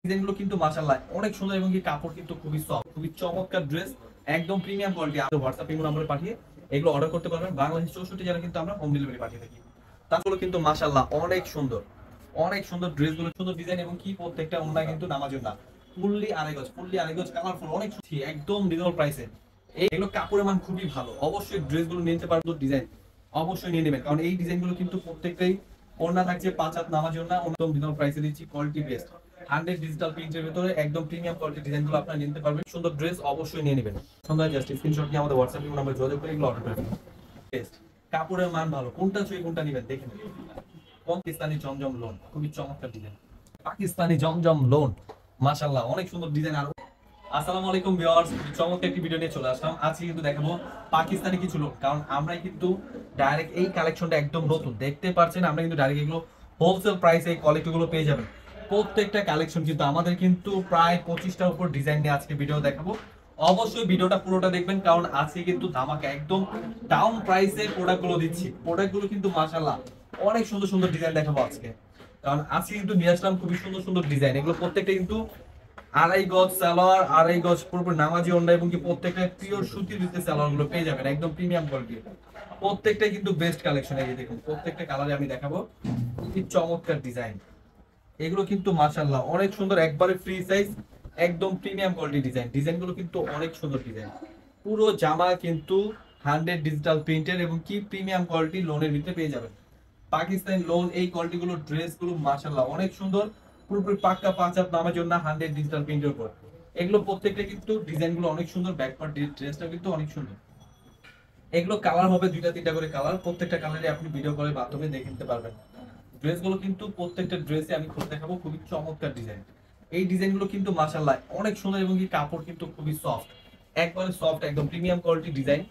ডিজাইনগুলো কিন্তু মাশাআল্লাহ অনেক সুন্দর এবং কি কাপড় কিন্তু খুবই সফট, খুবই চমৎকার ড্রেস, একদম প্রিমিয়াম কোয়ালিটি। আমাদের হোয়াটসঅ্যাপ ইমো নম্বরে পাঠিয়ে এগুলো অর্ডার করতে পারবেন। বাংলাদেশ 64 জেলা কিন্তু আমরা হোম ডেলিভারি পাঠিয়ে থাকি। তারগুলো কিন্তু মাশাআল্লাহ অনেক সুন্দর, অনেক সুন্দর ড্রেসগুলো, সুন্দর ডিজাইন এবং কি প্রত্যেকটা ওন্না কিন্তু নামাজের না, ফুললি আড়াই গজ কালারফুল, অনেক সুন্দর, একদম রিজনেবল প্রাইসে। এগুলো কাপড়ের মান খুবই ভালো। অবশ্যই ড্রেসগুলো নিতে পারবো, ডিজাইন অবশ্যই নিয়ে নেবেন, কারণ এই ডিজাইনগুলো কিন্তু প্রত্যেকটাই ওন্না থাকছে 5 হাত নামাজের না, একদম রিজনেবল প্রাইসে দিচ্ছি, কোয়ালিটি বেস্ট। 100 ডিজিটাল প্রিন্টের ভিতরে একদম প্রিমিয়াম কোয়ালিটি ডিজাইনগুলো আপনারা নিতে পারবেন। সুন্দর ড্রেস অবশ্যই নিয়ে নেবেন। সুন্দর জাস্ট স্ক্রিনশট নিয়ে আমাদের হোয়াটসঅ্যাপ নাম্বার যোগাযোগ করে এগুলো অর্ডার করবেন। বেস্ট কাপড়ের মান ভালো, কোনটা ছুঁয়ে কোনটা নেবেন দেখে নেবেন। পাকিস্তানি জমজম লোন, খুবই চমৎকার ডিজাইন। পাকিস্তানি জমজম লোন মাশাআল্লাহ অনেক সুন্দর ডিজাইন। আর আসসালামু আলাইকুম ভিউয়ার্স, চমৎকার একটি ভিডিও নিয়ে চলে আসলাম। আজকে কিন্তু দেখাবো পাকিস্তানি কিছু লোন, কারণ আমরা কিন্তু ডাইরেক্ট এই কালেকশনটা একদম নতুন দেখতে পাচ্ছেন। আমরা কিন্তু ডাইরেক্ট এগুলো হোলসেল প্রাইসে এই কোয়ালিটিগুলো পেয়ে যাবেন। প্রত্যেকটা কালেকশন কিন্তু আমাদের কিন্তু প্রায় 25টার উপর ডিজাইন নিয়ে আজকে ভিডিও দেখাবো। অবশ্যই ভিডিওটা পুরোটা দেখবেন, কারণ আজকে কিন্তু ধামাকা একদম ডাউন প্রাইসে প্রোডাক্টগুলো দিচ্ছি। প্রোডাক্টগুলো কিন্তু মাশাআল্লাহ অনেক সুন্দর সুন্দর ডিজাইন দেখাবো আজকে, কারণ আজকে কিন্তু নিয়ে আসলাম খুবই সুন্দর সুন্দর ডিজাইন। এগুলো প্রত্যেকটা কিন্তু আড়াই গজ সালোয়ার, আড়াই গজ পুরোপুরি নামাজি ওন্না, এবং কি প্রত্যেকটা পিওর সুতির ভিতরে সালোয়ার গুলো পেয়ে যাবেন একদম প্রিমিয়াম কোয়ালিটি। প্রত্যেকটাই কিন্তু বেস্ট কালেকশন। এই যে দেখুন প্রত্যেকটা কালারে আমি দেখাবো, কি চমৎকার ডিজাইন। এগুলো কিন্তু মাশাআল্লাহ অনেক সুন্দর, একবারে ফ্রি সাইজ, একদম প্রিমিয়াম কোয়ালিটি ডিজাইন। ডিজাইনগুলো কিন্তু অনেক সুন্দর ডিজাইন। পুরো জামা কিন্তু 100 ডিজিটাল প্রিন্টের এবং কি প্রিমিয়াম কোয়ালিটি লোনের ভিতরে পেয়ে যাবেন। পাকিস্তানি লোন এই কোয়ালিটিগুলো ড্রেসগুলো মাশাআল্লাহ অনেক সুন্দর, পুরোপুরি পাক্কা 5 হাত নামার জন্য 100 ডিজিটাল প্রিন্টের উপর। এগুলো প্রত্যেকটা কিন্তু ডিজাইনগুলো অনেক সুন্দর, ব্যাকপার্ট ড্রেসটা কিন্তু অনেক সুন্দর। এগুলো কালার হবে 2টা 3টা করে কালার, প্রত্যেকটা কালারে আপনি ভিডিও কলের মাধ্যমে দেখে নিতে পারবেন। ড্রেসগুলো কিন্তু প্রত্যেকটা ড্রেসে আমি খুলে দেখাবো, খুবই চমৎকার ডিজাইন। এই ডিজাইনগুলো কিন্তু মাশাআল্লাহ অনেক সুন্দর এবং কি কাপড় কিন্তু খুবই সফট, একবারে সফট, একদম প্রিমিয়াম কোয়ালিটি ডিজাইন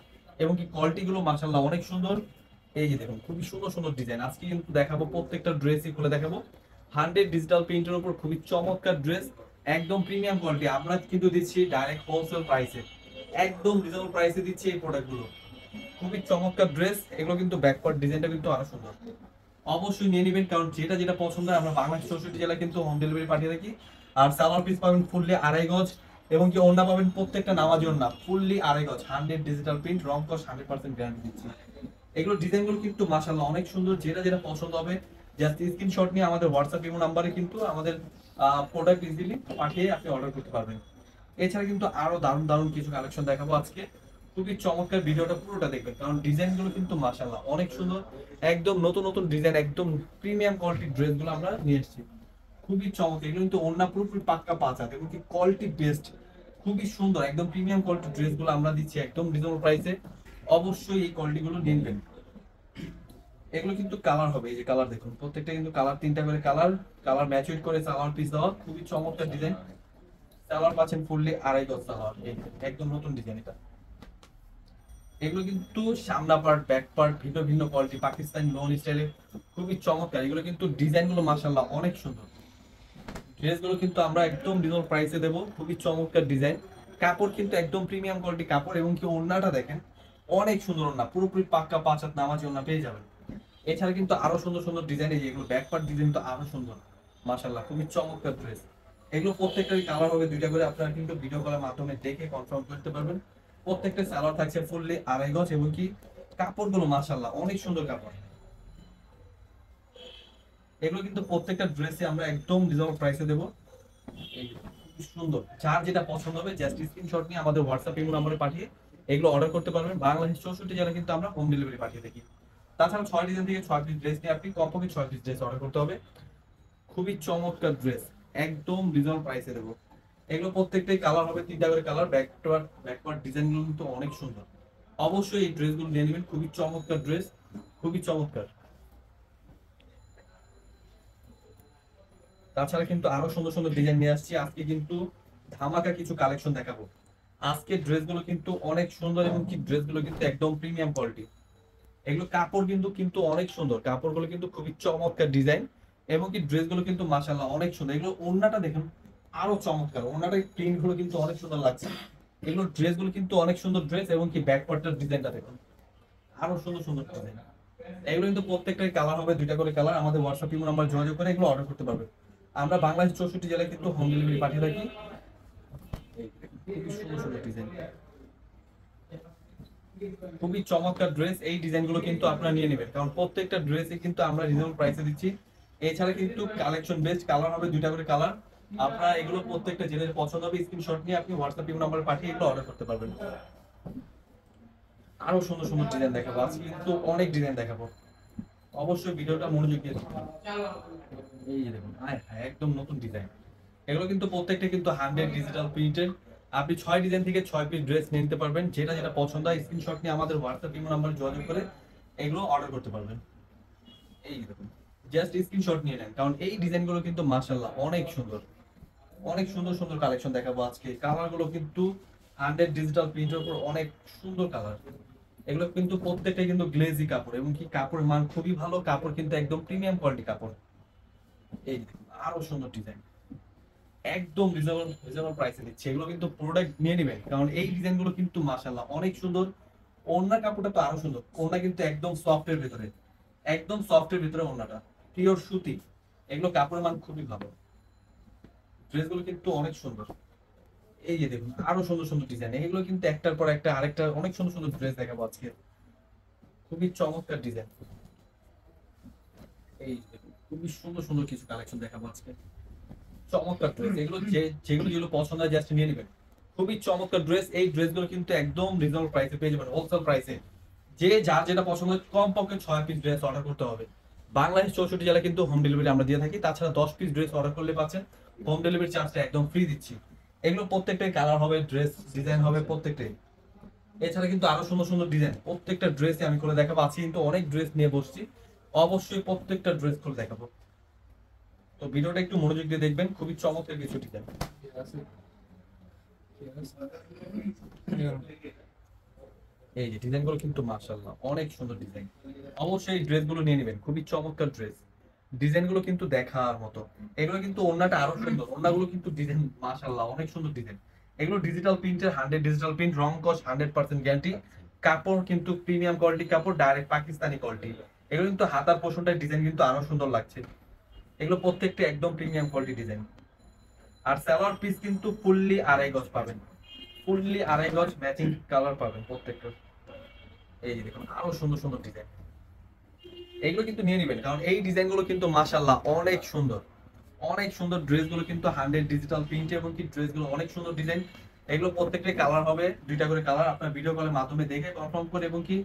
এবং কি কোয়ালিটি গুলো মাশাআল্লাহ অনেক সুন্দর। এই যে দেখুন খুবই সুন্দর সুন্দর ডিজাইন আজকে কিন্তু দেখাবো, প্রত্যেকটা ড্রেসই খুলে দেখাবো। 100 ডিজিটাল প্রিন্টের উপর খুবই চমৎকার ড্রেস, একদম প্রিমিয়াম কোয়ালিটি। আমরা কিন্তু দিচ্ছি ডাইরেক্ট হোলসেল প্রাইসে, একদম রিজনেবল প্রাইসে দিচ্ছি এই প্রোডাক্টগুলো। খুবই চমৎকার ড্রেস। এগুলো কিন্তু ব্যাকপার্ট ডিজাইনটা কিন্তু আরো সুন্দর। অবশ্যই নিয়ে নেবেন, কারণ যেটা যেটা পছন্দ হয় আমরা বাংলাদেশ 64 জেলা কিন্তু হোম ডেলিভারি পাঠিয়ে থাকি। আর সালোয়ার পিস পাবেন ফুললি আড়াই গজ, এবং কি ওন্না পাবেন প্রত্যেকটা নামাজি ওন্না ফুললি আড়াই গজ, 100 ডিজিটাল প্রিন্ট, রং কস 100% গ্যারান্টি দিচ্ছি। এগুলো ডিজাইনগুলো কিন্তু মাশাআল্লাহ অনেক সুন্দর, যেটা যেটা পছন্দ হবে জাস্ট স্ক্রিনশট নিয়ে আমাদের হোয়াটসঅ্যাপ ইমো নাম্বারে কিন্তু আমাদের প্রোডাক্ট ইজিলি পাঠিয়ে আপনি অর্ডার করতে পারবেন। এছাড়া কিন্তু আরো দারুণ দারুণ কিছু কালেকশন দেখাবো আজকে। খুবই চমৎকার, ভিডিওটা পুরোটা দেখবেন, কারণ ডিজাইনগুলো কিন্তু মাশাআল্লাহ অনেক সুন্দর, একদম নতুন নতুন ডিজাইন, একদম প্রিমিয়াম কোয়ালিটির ড্রেসগুলো আমরা নিয়ে এসেছি। খুবই চমৎকার। এগুলো কিন্তু ওন্না পুরোপুরি পাক্কা 5 হাত এবং কি কোয়ালিটি বেস্ট, খুবই সুন্দর, একদম প্রিমিয়াম কোয়ালিটির ড্রেসগুলো আমরা দিচ্ছি একদম রিজনেবল প্রাইসে। অবশ্যই এই কোয়ালিটিগুলো নিবেন। এগুলো কিন্তু কালার হবে, এই যে কালার দেখুন প্রত্যেকটা কিন্তু কালার, 3টা করে কালার, কালার ম্যাচিউর করে সালোয়ার পিস দেওয়া, খুবই চমৎকার ডিজাইন। সালোয়ার পাচ্ছেন ফুললি আড়াই গজ সালোয়ার, একদম নতুন ডিজাইন এটা। এগুলো কিন্তু সামনা পার্ট, ব্যাক পার্ট ভিন্ন ভিন্ন কোয়ালিটি, পাকিস্তানি লোন স্টাইলে, খুবই চমৎকার। এগুলো কিন্তু ডিজাইনগুলো মাশাআল্লাহ অনেক সুন্দর। ড্রেসগুলো কিন্তু আমরা একদম রিজনেবল প্রাইসে দেবো, খুবই চমৎকার ডিজাইন। কাপড় কিন্তু একদম প্রিমিয়াম কোয়ালিটি কাপড়, এবং কি ওড়নাটা দেখেন অনেক সুন্দর ওড়না, পুরোপুরি পাক্কা 5 হাত নামাজি ওড়না পেয়ে যাবেন। এছাড়া কিন্তু আরো সুন্দর সুন্দর ডিজাইন, এই যে এগুলো ব্যাক পার্ট ডিজাইন তো আরো সুন্দর মাশাআল্লাহ, খুবই চমৎকার ড্রেস। এগুলো প্রত্যেকটারই কালার হবে 2টা করে, আপনারা কিন্তু ভিডিও কলের মাধ্যমে দেখে কনফার্ম করতে পারবেন। প্রত্যেকটা সালোয়ার থাকছে ফুললি আড়াই গজ, এবং কি কাপড়গুলো মাশাআল্লাহ অনেক সুন্দর কাপড়। এগুলো কিন্তু প্রত্যেকটা ড্রেসে আমরা একদম রিজনেবল প্রাইসে দেবো। এই যে, খুব সুন্দর, যার যেটা পছন্দ হবে জাস্ট স্ক্রিনশট নিয়ে আমাদের হোয়াটসঅ্যাপ ইমো নম্বরে পাঠিয়ে এগুলো অর্ডার করতে পারবেন। বাংলাদেশ 64 জেলা কিন্তু আমরা হোম ডেলিভারি পাঠিয়ে থাকি। তাছাড়া 6 ডিজাইন থেকে 6 পিস ড্রেস নিয়ে আপনি কমপক্ষে 6 পিস ড্রেস অর্ডার করতে হবে। খুবই চমৎকার ড্রেস, একদম রিজনেবল প্রাইসে দেবো। এগুলো প্রত্যেকটাই কালার হবে 3টা করে কালার, ব্যাকওয়ার্ড ডিজাইনগুলো কিন্তু অনেক সুন্দর। অবশ্যই এই ড্রেসগুলো নিয়ে নেবেন, খুবই চমৎকার ড্রেস, খুবই চমৎকার। তাছাড়া কিন্তু আরো সুন্দর সুন্দর ডিজাইন নিয়ে আসছি আজকে, কিন্তু ধামাকা কিছু কালেকশন দেখাবো। আজকে ড্রেসগুলো কিন্তু অনেক সুন্দর, এবং কি ড্রেসগুলো কিন্তু একদম প্রিমিয়াম কোয়ালিটি। এগুলো কাপড় কিন্তু কিন্তু অনেক সুন্দর, কাপড়গুলো কিন্তু খুবই চমৎকার ডিজাইন, এবং কি ড্রেসগুলো কিন্তু মাশাআল্লাহ অনেক সুন্দর। এগুলো ওড়নাটা দেখুন আরো চমৎকার, ওড়নাটার প্রিন্ট গুলো কিন্তু অনেক সুন্দর লাগছে। এগুলো ড্রেসগুলো কিন্তু অনেক সুন্দর ড্রেস, এবং কি ব্যাক পার্টের ডিজাইনটা দেখুন আরো সুন্দর সুন্দর ডিজাইন। এগুলো কিন্তু প্রত্যেকটাই কালার হবে 2টা করে কালার, আমাদের হোয়াটসঅ্যাপ ইমো নাম্বার যোগাযোগ করে এগুলো অর্ডার করতে পারবে। আমরা বাংলাদেশ 64 জেলায় কিন্তু হোম ডেলিভারি পাঠিয়ে থাকি। খুবই সুন্দর সুন্দর ডিজাইন, খুবই চমৎকার ড্রেস। এই ডিজাইনগুলো কিন্তু আপনারা নিয়ে নেবেন, কারণ প্রত্যেকটা ড্রেসে কিন্তু আমরা রিজনেবল প্রাইসে দিচ্ছি। এছাড়া কিন্তু কালেকশন বেস্ট, কালার হবে দুইটা করে কালার। আপনারা এগুলো প্রত্যেকটা যেটা পছন্দ হবে স্ক্রিনশট নিয়ে আপনি হোয়াটসঅ্যাপ নাম্বার পাঠিয়ে এগুলো অর্ডার করতে পারবেন। আরো সুন্দর সুন্দর ডিজাইন দেখাবো, আজকে কিন্তু অনেক ডিজাইন দেখাবো, অবশ্যই ভিডিওটা মনোযোগ দিয়ে দেখুন। এই যে দেখুন, একদম নতুন ডিজাইন। এগুলো কিন্তু প্রত্যেকটা কিন্তু 100 ডিজিটাল প্রিন্টেড। আপনি 6 ডিজাইন থেকে 6 পিস ড্রেস নিতে পারবেন, যেটা যেটা পছন্দ হয় স্ক্রিনশট নিয়ে আমাদের হোয়াটসঅ্যাপ নাম্বারে যোগাযোগ করে এগুলো অর্ডার করতে পারবেন। এই দেখুন, জাস্ট স্ক্রিনশট নিয়ে নেন, কারণ এই ডিজাইনগুলো কিন্তু মাশাআল্লাহ অনেক সুন্দর, অনেক সুন্দর সুন্দর কালেকশন দেখাবো আজকে। কালারগুলো কিন্তু 100 ডিজিটাল প্রিন্টের উপর অনেক সুন্দর কালার। এগুলো কিন্তু প্রত্যেকটাই কিন্তু গ্লেজি কাপড়, এবং কি কাপড়ের মান খুবই ভালো, কাপড় কিন্তু একদম প্রিমিয়াম কোয়ালিটি কাপড়। এই দেখুন, আরো সুন্দর ডিজাইন, একদম রিজনেবল প্রাইসে দিচ্ছে। এগুলো কিন্তু প্রোডাক্ট নিয়ে নেবেন, কারণ এই ডিজাইনগুলো কিন্তু মাশাআল্লাহ অনেক সুন্দর। ওড়নার কাপড়টা তো আরো সুন্দর, ওড়না কিন্তু একদম সফটের ভিতরে, একদম সফটের ভিতরে ওড়নাটা পিওর সুতি। এগুলো কাপড়ের মান খুবই ভালো, ড্রেসগুলো কিন্তু অনেক সুন্দর। এই যে দেখুন, আরো সুন্দর সুন্দর ডিজাইন। এগুলো কিন্তু একটার পর একটা আরেকটা অনেক সুন্দর সুন্দর ড্রেস দেখাবো আজকে, খুবই চমৎকার ডিজাইন। এই যে দেখুন, খুবই সুন্দর সুন্দর কিছু কালেকশন দেখাবো আজকে, চমৎকার ড্রেস। এগুলো যেগুলো যেগুলো পছন্দ হয় জাস্ট নিয়ে নেবেন, খুবই চমৎকার ড্রেস। এই ড্রেসগুলো কিন্তু একদম রিজনেবল প্রাইসে পেয়ে যাবেন, হোলসেল প্রাইসে। যে যার যেটা পছন্দ হয় কম পক্ষে 6 পিস ড্রেস অর্ডার করতে হবে। বাংলাদেশ 64 জেলা কিন্তু হোম ডেলিভারি আমরা দিয়ে থাকি। তাছাড়া 10 পিস ড্রেস অর্ডার করলে পাচ্ছেন হোম ডেলিভারি চার্জটা একদম ফ্রি দিচ্ছি। এগুলো প্রত্যেকটাই কালার হবে, ড্রেস ডিজাইন হবে প্রত্যেকটাই। এছাড়া কিন্তু আরো সুন্দর সুন্দর ডিজাইন, প্রত্যেকটা ড্রেসে আমি করে দেখাবো। আজকে কিন্তু অনেক ড্রেস নিয়ে বসছি, অবশ্যই প্রত্যেকটা ড্রেস খুলে দেখাবো। তো ভিডিওটা একটু মনোযোগ দিয়ে দেখবেন, খুবই চমৎকার কিছু ডিজাইন। এই যে ডিজাইনগুলো কিন্তু মাশাআল্লাহ অনেক সুন্দর ডিজাইন, অবশ্যই এই ড্রেসগুলো নিয়ে নেবেন, খুবই চমৎকার ড্রেস। ডিজাইনগুলো কিন্তু দেখার মতো। এগুলো কিন্তু ওন্নাটা আরো সুন্দর, ওন্নাগুলো কিন্তু ডিজাইন মাশাআল্লাহ অনেক সুন্দর ডিজাইন। এগুলো ডিজিটাল প্রিন্টের 100 ডিজিটাল প্রিন্ট, রং কস 100% গ্যারান্টি। কাপড় কিন্তু প্রিমিয়াম কোয়ালিটি কাপড়, ডাইরেক্ট পাকিস্তানি কোয়ালিটি। এগুলো কিন্তু হাতার পোর্শনটার ডিজাইন কিন্তু আরো সুন্দর লাগছে। এগুলো প্রত্যেকটা একদম প্রিমিয়াম কোয়ালিটি ডিজাইন। আর সালোয়ার পিস কিন্তু ফুললি 2.5 গজ পাবেন, ফুললি 2.5 গজ ম্যাচিং কালার পাবেন প্রত্যেকটা। এই যে দেখুন, আরো সুন্দর সুন্দর ডিজাইন। এইগুলো কিন্তু নিয়ে নেবেন, কারণ এই ডিজাইনগুলো কিন্তু মাশাআল্লাহ অনেক সুন্দর, অনেক সুন্দর। ড্রেসগুলো কিন্তু 100 ডিজিটাল প্রিন্ট, এবং কি ড্রেসগুলো অনেক সুন্দর ডিজাইন। এগুলো প্রত্যেকটা কালার হবে দুইটা করে কালার, আপনার ভিডিও কলের মাধ্যমে দেখে কনফার্ম করে। এবং কি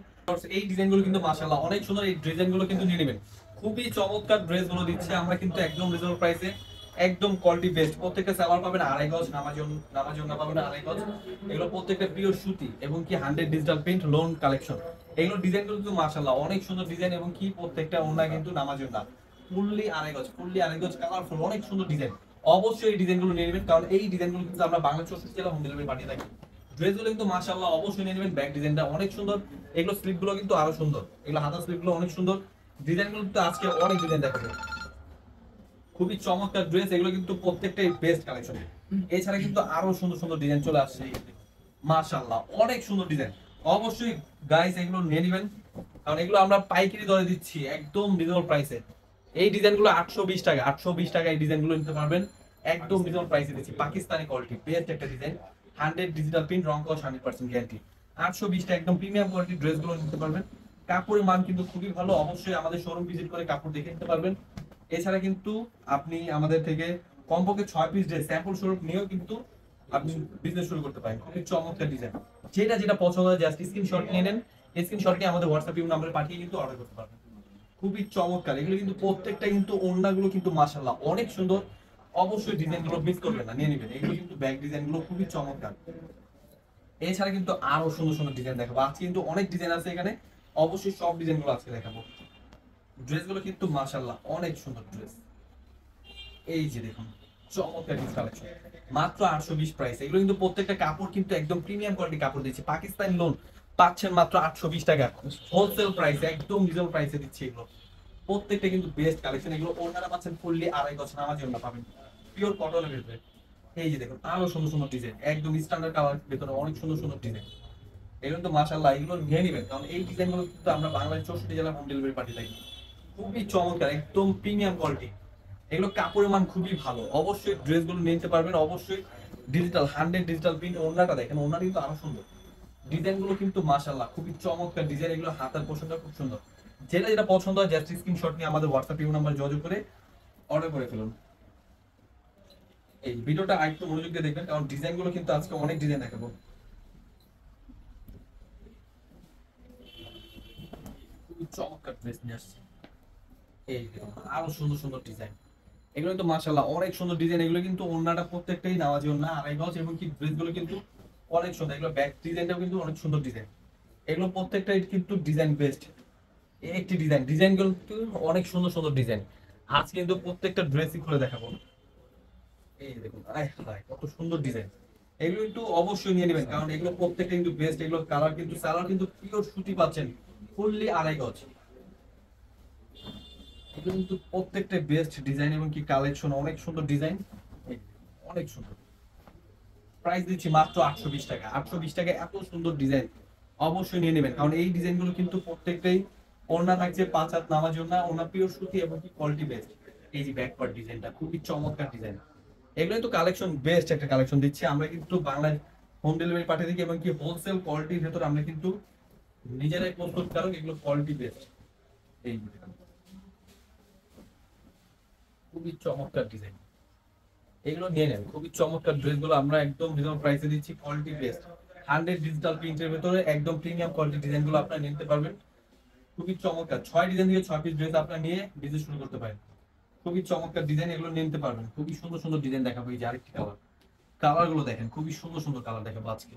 এই ডিজাইনগুলো কিন্তু মাশাআল্লাহ অনেক সুন্দর, এই ডিজাইনগুলো কিন্তু নিয়ে নেবেন। খুবই চমৎকার ড্রেসগুলো দিচ্ছে আমরা কিন্তু একদম রিজনেবল প্রাইসে, একদম কোয়ালিটি বেস্ট। প্রত্যেকটা সালোয়ার পাবেন 2.5 গজ, নামাজ পাবেন 2.5 গজ। এগুলো প্রত্যেকটা পিওর সুতি, এবং কি 100 ডিজিটাল প্রিন্ট লোন কালেকশন। এগুলো ডিজাইনগুলো কিন্তু মাশাআল্লাহ অনেক সুন্দর ডিজাইন, এবং কি প্রত্যেকটা ওন্না কিন্তু নামাজ ফুললি 2.5 গজ, ফুললি 2.5 গজ কালারফুল, অনেক সুন্দর ডিজাইন। অবশ্যই এই ডিজাইনগুলো নিয়ে নেবেন, কারণ এই ডিজাইনগুলো কিন্তু আমরা বাংলা 64 জেলা হোম ডেলিভারি পাঠিয়ে থাকি। ড্রেসগুলো কিন্তু মাশাআল্লাহ অবশ্যই নিয়ে নেবেন। ব্যাক ডিজাইনটা অনেক সুন্দর, এগুলো স্লিপগুলো কিন্তু আরো সুন্দর, এগুলো হাতা স্লিপগুলো অনেক সুন্দর। ডিজাইনগুলো কিন্তু আজকে অনেক ডিজাইন দেখাবো, খুবই চমৎকার ড্রেস। এগুলো কিন্তু প্রত্যেকটাই বেস্ট কালেকশন। এছাড়া কিন্তু আরো সুন্দর সুন্দর ডিজাইন চলে আসছে, মাশাআল্লাহ অনেক সুন্দর ডিজাইন। অবশ্যই গাইস এগুলো নিয়ে নেবেন, কারণ এগুলো আমরা পাইকারি দরে দিচ্ছি একদম রিজনেবল প্রাইসে। এই ডিজাইনগুলো 820 টাকা, 820 টাকা এই ডিজাইনগুলো নিতে পারবেন, একদম রিজনেবল প্রাইসে দিচ্ছি। পাকিস্তানি কোয়ালিটি বেস্ট একটা ডিজাইন, 100 ডিজিটাল প্রিন্ট, রং কস 100% গ্যারান্টি। 820 টাকা একদম প্রিমিয়াম কোয়ালিটি ড্রেসগুলো নিতে পারবেন। কাপড়ের মান কিন্তু খুবই ভালো, অবশ্যই আমাদের শোরুম ভিজিট করে কাপড় দেখে নিতে পারবেন। এছাড়া কিন্তু আপনি আমাদের থেকে কমপক্ষে 6 পিস ড্রেস স্যাম্পল স্বরূপ নিয়েও কিন্তু আপনি বিজনেস শুরু করতে পারেন। খুবই চমৎকার ডিজাইন, যেটা যেটা পছন্দ হয় জাস্ট স্ক্রিনশট নিয়ে নেন, স্ক্রিনশট নিয়ে আমাদের হোয়াটসঅ্যাপ নাম্বারে পাঠিয়ে কিন্তু অর্ডার করতে পারবেন। খুবই চমৎকার। এগুলো কিন্তু প্রত্যেকটা কিন্তু ওড়নাগুলো কিন্তু মাশাআল্লাহ অনেক সুন্দর, অবশ্যই ডিজাইনগুলো মিস করবেন না, নিয়ে নেবেন। এগুলো কিন্তু ব্যাক ডিজাইনগুলো খুবই চমৎকার। এছাড়া কিন্তু আরো সুন্দর সুন্দর ডিজাইন দেখাবো আজকে, কিন্তু অনেক ডিজাইন আছে এখানে, অবশ্যই সব ডিজাইনগুলো আজকে দেখাবো। ড্রেসগুলো কিন্তু মাশাআল্লাহ অনেক সুন্দর ড্রেস। এই যে দেখুন, চমৎকার কিছু কালেকশন, মাত্র 820 প্রাইস। এগুলো কিন্তু প্রত্যেকটা কাপড় কিন্তু একদম প্রিমিয়াম কোয়ালিটি কাপড় দিচ্ছি। পাকিস্তানি লোন পাচ্ছেন মাত্র 820 টাকা, হোলসেল প্রাইস, একদম রিজনেবল প্রাইসে দিচ্ছি। এগুলো প্রত্যেকটা কিন্তু বেস্ট কালেকশন। এগুলো ওনারা পাচ্ছেন ফুললি 2.5 গজ, নামাজ জন্য পাবেন পিওর কটনের ভিতরে। এই যে দেখুন, আরো সুন্দর সুন্দর ডিজাইন, একদম স্ট্যান্ডার্ড কালার ভিতরে অনেক সুন্দর সুন্দর ডিজাইন। এগুলো তো মাশাআল্লাহ এগুলো নিয়ে নেবেন, কারণ এই ডিজাইনগুলো কিন্তু আমরা বাংলাদেশ 64 জেলা হোম ডেলিভারি পাঠিয়ে থাকি। খুবই চমৎকার, একদম প্রিমিয়াম কোয়ালিটি। এগুলো কাপড়ের মান খুবই ভালো, অবশ্যই ড্রেসগুলো নিতে পারবেন। অবশ্যই ডিজিটাল 100 ডিজিটাল প্রিন্ট। ওড়নাটা দেখেন, ওড়নাটা কিন্তু আরো সুন্দর, ডিজাইন গুলো কিন্তু মাশাআল্লাহ খুবই চমৎকার ডিজাইন। এগুলো হাতার পোর্শনটা খুব সুন্দর। যেটা যেটা পছন্দ হয় জাস্ট স্ক্রিনশট নিয়ে আমাদের হোয়াটসঅ্যাপ নাম্বার যোগাযোগ করে অর্ডার করে ফেলুন। এই ভিডিওটা আরেকটু মনোযোগ দিয়ে দেখবেন, কারণ ডিজাইন গুলো কিন্তু আজকে অনেক ডিজাইন দেখাবো। খুবই চমৎকার ড্রেস নিয়ে আসছে। এই দেখুন, আরো সুন্দর সুন্দর ডিজাইন। এগুলো তো মাশাআল্লাহ অনেক সুন্দর ডিজাইন। এগুলো কিন্তু ওন্নাটা প্রত্যেকটাই নামাজি ওন্না, আড়াই গজ, এবং কি ড্রেসগুলো কিন্তু অনেক সুন্দর। এগুলো ব্যাক ডিজাইনটাও কিন্তু অনেক সুন্দর ডিজাইন। এগুলো প্রত্যেকটাই কিন্তু ডিজাইন বেস্ট। একটি ডিজাইনগুলো কিন্তু অনেক সুন্দর সুন্দর ডিজাইন। আজ কিন্তু প্রত্যেকটা ড্রেসই খুলে দেখাবো। এই দেখুন, আয় হায় কত সুন্দর ডিজাইন। এগুলো কিন্তু অবশ্যই নিয়ে নেবেন, কারণ এগুলো প্রত্যেকটা কিন্তু বেস্ট। এগুলো কালার কিন্তু সালোয়ার কিন্তু পিওর সুতি পাচ্ছেন, ফুললি আড়াই গজ। এগুলো কিন্তু প্রত্যেকটা বেস্ট ডিজাইন এবং কি কালেকশন, অনেক সুন্দর ডিজাইন, অনেক সুন্দর। প্রাইস দিচ্ছি মাত্র 820 টাকা। 820 টাকা এত সুন্দর ডিজাইন অবশ্যই নিয়ে নেবেন, কারণ এই ডিজাইনগুলো কিন্তু প্রত্যেকটাই ওড়না থাকছে 5 হাত নামার জন্য, ওড়না পিওর সুতি এবং কি কোয়ালিটি বেস্ট। এই যে ব্যাক পার্ট ডিজাইনটা খুবই চমৎকার ডিজাইন। এগুলো তো কালেকশন বেস্ট একটা কালেকশন দিচ্ছি আমরা কিন্তু বাংলায় হোম ডেলিভারি পাঠিয়ে দিই, এবং কি হোলসেল কোয়ালিটির ভেতর আমরা কিন্তু নিজেরাই প্রস্তুতকারক। এগুলো কোয়ালিটি বেস্ট। এই যে দেখুন, খুবই চমৎকার ডিজাইন। এগুলো নিয়ে নেন, খুবই চমৎকার ড্রেসগুলো আমরা একদম রিজনেবল প্রাইসে দিচ্ছি, কোয়ালিটি বেস্ট। 100 ডিজিটাল প্রিন্টের ভিতরে একদম প্রিমিয়াম কোয়ালিটি ডিজাইনগুলো আপনারা নিতে পারবেন। খুবই চমৎকার 6 ডিজাইন থেকে 6 পিস ড্রেস আপনারা নিয়ে বিজনেস শুরু করতে পারেন। খুবই চমৎকার ডিজাইন, এগুলো নিতে পারবেন। খুবই সুন্দর সুন্দর ডিজাইন দেখাবো। এই যে আরেকটি কালার, কালার গুলো দেখেন, খুবই সুন্দর সুন্দর কালার দেখাবো আজকে।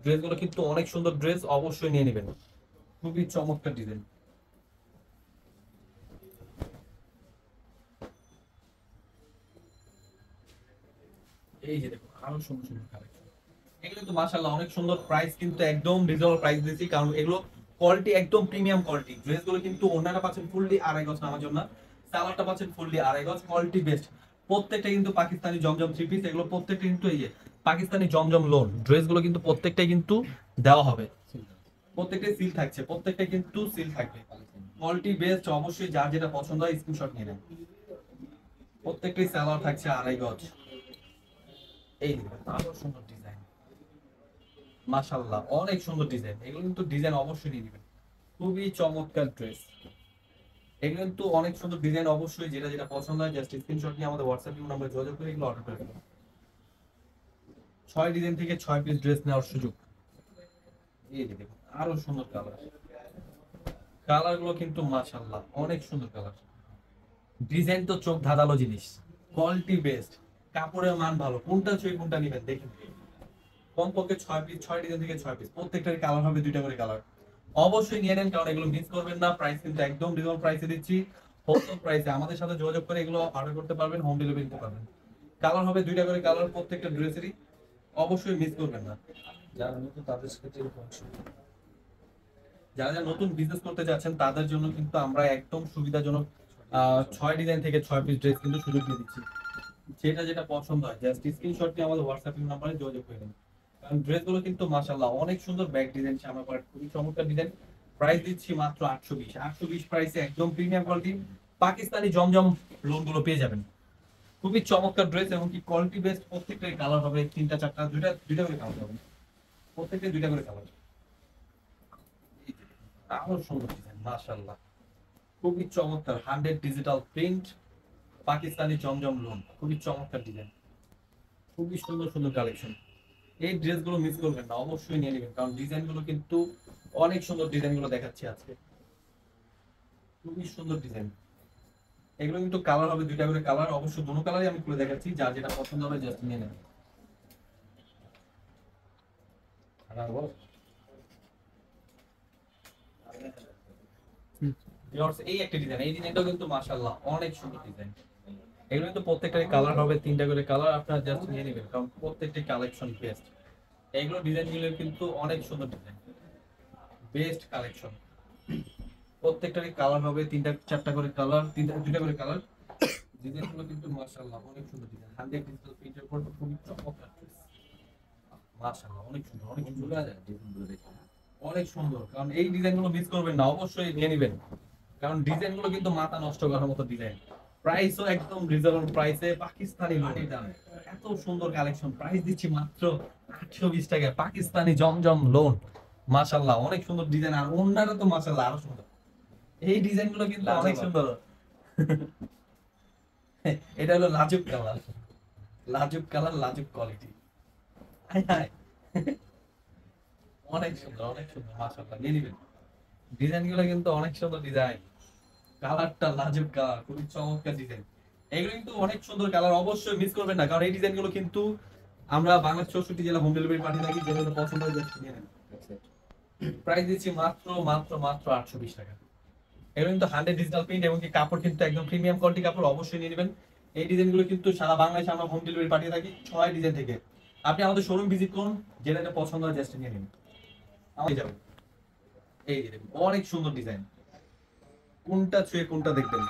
ড্রেসগুলো কিন্তু অনেক সুন্দর ড্রেস, অবশ্যই নিয়ে নেবেন। খুবই চমৎকার ডিজাইন। এই যে দেখো, আরো সুন্দর সুন্দর কালেকশন। এগুলো তো মাশাআল্লাহ অনেক সুন্দর। প্রাইস কিন্তু একদম রিজনেবল প্রাইস দিয়েছি, কারণ এগুলো কোয়ালিটি একদম প্রিমিয়াম কোয়ালিটি। ড্রেসগুলো কিন্তু ওনারা পাচ্ছেন ফুললি আড়াই গজ নামার জন্য, সালোয়ারটা পাচ্ছেন ফুললি আড়াই গজ, কোয়ালিটি বেস্ট। প্রত্যেকটা কিন্তু পাকিস্তানি জমজম থ্রি পিস। এগুলো প্রত্যেকটা কিন্তু এই যে পাকিস্তানি জমজম লোন ড্রেসগুলো কিন্তু প্রত্যেকটাই কিন্তু দেওয়া হবে, প্রত্যেকটাই সিল থাকছে, প্রত্যেকটা কিন্তু সিল থাকবে, কোয়ালিটি বেস্ট। অবশ্যই যার যেটা পছন্দ হয় স্ক্রিনশট নিয়ে নেন। প্রত্যেকটাই সালোয়ার থাকছে আড়াই গজ। এই দেখুন, আরো সুন্দর ডিজাইন, মাশাআল্লাহ অনেক সুন্দর ডিজাইন। এগুলো কিন্তু ডিজাইন অবশ্যই নিয়ে নেবেন, খুবই চমৎকার ড্রেস। এগুলো কিন্তু অনেক সুন্দর ডিজাইন। অবশ্যই যেটা যেটা পছন্দ হয় জাস্ট স্ক্রিনশট নিয়ে আমাদের হোয়াটসঅ্যাপ নাম্বারে যোগাযোগ করে এগুলো অর্ডার করে ফেলুন। 6 ডিজাইন থেকে 6 পিস ড্রেস নেওয়ার সুযোগ। এই যে দেখুন, আরো সুন্দর কালার, কালার গুলো কিন্তু মাশাআল্লাহ অনেক সুন্দর কালার। ডিজাইন তো চোখ ধাঁধালো জিনিস, কোয়ালিটি বেস্ট, কাপড়ের মান ভালো। কোনটা ছুঁয়ে কোনটা নেবেন দেখেন। কমপক্ষে 6 পিস, 6 ডিজাইন থেকে 6 পিস, প্রত্যেকটার কালার হবে 2টা করে কালার। অবশ্যই নিয়ে নেন, কারণ এগুলো মিস করবেন না। প্রাইস কিন্তু একদম রিজনেবল প্রাইসে দিচ্ছি, হোলসেল প্রাইসে। আমাদের সাথে যোগাযোগ করে এগুলো অর্ডার করতে পারবেন, হোম ডেলিভারি নিতে পারবেন। কালার হবে 2টা করে কালার প্রত্যেকটা ড্রেসেরই, অবশ্যই মিস করবেন না। যারা নতুন তাদের ক্ষেত্রে এরকম সুবিধা। যারা যারা নতুন বিজনেস করতে যাচ্ছেন তাদের জন্য কিন্তু আমরা একদম সুবিধাজনক 6 ডিজাইন থেকে 6 পিস ড্রেস কিন্তু সুযোগ দিয়ে দিচ্ছি। যেটা যেটা পছন্দ হয় জাস্ট স্ক্রিনশট নিয়ে আমাদের হোয়াটসঅ্যাপ নাম্বারে যোগাযোগ করে নিন। কারণ ড্রেসগুলো কিন্তু মাশাআল্লাহ অনেক সুন্দর, ব্যাক ডিজাইন আমার পার্ট খুবই চমৎকার ডিজাইন। প্রাইস দিচ্ছি মাত্র 820। 820 প্রাইসে একদম প্রিমিয়াম কোয়ালিটি পাকিস্তানি জমজম লোন গুলো পেয়ে যাবেন। খুবই চমৎকার ড্রেস এবং কি কোয়ালিটি বেস্ট। প্রত্যেকটাই কালার হবে 3টা 4টা, দুইটা দুইটা করে কালার হবে, প্রত্যেকটা 2টা করে কালার। আরো সুন্দর ডিজাইন মাশাআল্লাহ, খুবই চমৎকার। 100 ডিজিটাল প্রিন্ট পাকিস্তানি জমজম লোন, খুবই চমৎকার ডিজাইন, খুবই সুন্দর সুন্দর কালেকশন। এই ড্রেসগুলো মিস করবেন না, অবশ্যই নিয়ে নেবেন, কারণ ডিজাইনগুলো কিন্তু অনেক সুন্দর। ডিজাইনগুলো দেখাচ্ছি আজকে, খুবই সুন্দর ডিজাইন। এগুলো কিন্তু কালার হবে 2টা করে কালার, অবশ্যই দুটো কালারই আমি খুলে দেখাচ্ছি, যার যেটা পছন্দ হবে জাস্ট নিয়ে নেবেন। ভিউয়ার্স, এই একটা ডিজাইন, এই ডিজাইনটাও কিন্তু মাশাআল্লাহ অনেক সুন্দর ডিজাইন। এগুলো কিন্তু প্রত্যেকটারই কালার হবে 3টা করে কালার, আপনারা জাস্ট নিয়ে নেবেন, কারণ প্রত্যেকটি কালেকশন বেস্ট। এগুলো ডিজাইনগুলো কিন্তু অনেক সুন্দর ডিজাইন, বেস্ট কালেকশন। প্রত্যেকটারই কালার হবে 3টা 4টা করে কালার, 2টা করে কালার। ডিজাইনগুলো কিন্তু মাশাআল্লাহ অনেক সুন্দর ডিজাইন। 100 ডিজিটাল প্রিন্টের উপর খুবই চমৎকার ড্রেস। মাশাআল্লাহ অনেক সুন্দর, অনেক সুন্দর ডিজাইনগুলো দেখে অনেক সুন্দর। কারণ এই ডিজাইনগুলো মিস করবেন না, অবশ্যই নিয়ে নেবেন, কারণ ডিজাইনগুলো কিন্তু মাথা নষ্ট করার মতো ডিজাইন। প্রাইসও একদম রিজনেবল প্রাইসে, পাকিস্তানি লোনের দামে এত সুন্দর কালেকশন, প্রাইস দিচ্ছি মাত্র 820 টাকায়। পাকিস্তানি জমজম লোন, মাশাআল্লাহ অনেক সুন্দর ডিজাইন, আর ওন্নাটা তো মাশাআল্লাহ আরো সুন্দর। এই ডিজাইন গুলো কিন্তু অনেক সুন্দর। এটা হলো লাজুক কালার, লাজুক কালার, লাজুক কোয়ালিটি। অনেক সুন্দর, অনেক সুন্দর, মাশাআল্লাহ নিয়ে নিবেন। ডিজাইন গুলো কিন্তু অনেক সুন্দর ডিজাইন, কালারটা লাজুক কালার, খুবই চমৎকার ডিজাইন। এগুলো কিন্তু অনেক সুন্দর কালার, অবশ্যই মিস করবেন না, কারণ এই ডিজাইন গুলো কিন্তু আমরা বাংলাদেশ 64 জেলা হোম ডেলিভারি পাঠিয়ে থাকি। যেগুলো পছন্দ হয় just নিয়ে নেন। প্রাইস দিচ্ছি মাত্র মাত্র মাত্র 820 টাকা। এগুলো কিন্তু 100 ডিজিটাল প্রিন্ট, এবং কি কাপড় কিন্তু একদম প্রিমিয়াম কোয়ালিটি কাপড়, অবশ্যই নিয়ে নেবেন। এই ডিজাইনগুলো কিন্তু সারা বাংলাদেশে আমরা হোম ডেলিভারি পাঠিয়ে থাকি 6 ডিজাইন থেকে। আপনি আমাদের শোরুম ভিজিট করুন, যেটা পছন্দ হয় জাস্ট নিয়ে নিন, আমাকে যাবেন। এই যে দেখুন, অনেক সুন্দর ডিজাইন, কোনটা ছুঁয়ে কোনটা দেখবেন,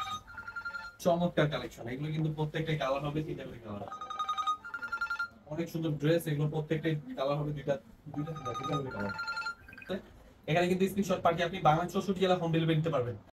চমৎকার কালেকশন। এগুলো কিন্তু প্রত্যেকটাই কালার হবে 3টা করে কালার। অনেক সুন্দর ড্রেস, এগুলো প্রত্যেকটাই কালার হবে 2টা 2টা 3টা করে কালার। এখানে কিন্তু স্ক্রিনশট পাঠিয়ে আপনি বাংলাদেশ 64 জেলা হোম ডেলিভারি নিতে পারবেন।